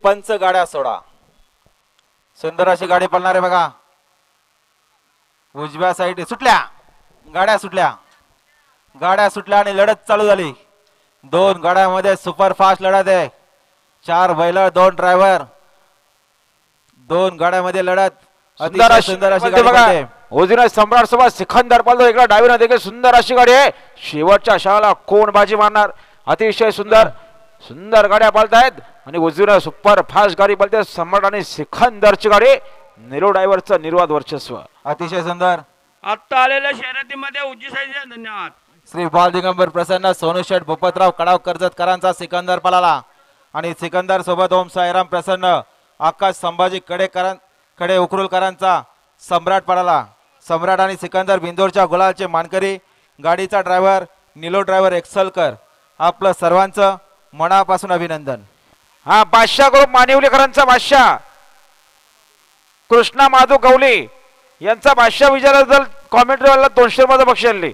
पंच गाड्या सोडा. सुंदर अशी गाडी पळणार आहे बघा. उजव्या साईड सुटल्या गाड्या सुटल्या आणि लढत चालू झाली. दोन गाड्यामध्ये सुपर फास्ट लढत आहे. 4 बैल 2 ड्रायव्हर. 2 गाड्यामध्ये लढत. सुंदर सुंदर अशी गाडी गाडी बघा. पळते. उजवीने सम्राट सोबत सिकंदर पळतो. इकडे डावीने देखील सुंदर अशी गाडी आहे. शेवटच्या शाळेला कोण बाजी मारणार. अतिशय सुंदर गाड्या पळतायत आणि उजवीने सुपर फास्ट गाडी पळते. सम्राट आणि सिकंदरची गाडी. निरो ड्रायव्हरचं निर्वाद वर्चस्व. अतिशय सुंदर. आता आलेल्या शर्यतीमध्ये उज्जी साईडचे धन्यवाद. श्री बाल दिगंबर प्रसन्न सोनू शेठ भूपतराव कडाव कर्जतकरांचा सिकंदर पळाला आणि सिकंदर सोबत ओम साईराम प्रसन्न आकाश संभाजी कडे उकरुलकरांचा सम्राट पळाला. सम्राट आणि सिकंदर बिंदोरच्या गुलालचे मानकरी. गाडीचा ड्रायव्हर निलो ड्रायव्हर एक्सलकर. आपलं सर्वांचं मनापासून अभिनंदन. हा बादशाह ग्रुप मानिवलीकरांचा बादशाह कृष्णा माधव गवली यांचा बादशाह विजयाबद्दल कॉमेंट्रीवाला 200 मध्ये बक्षीस आणले.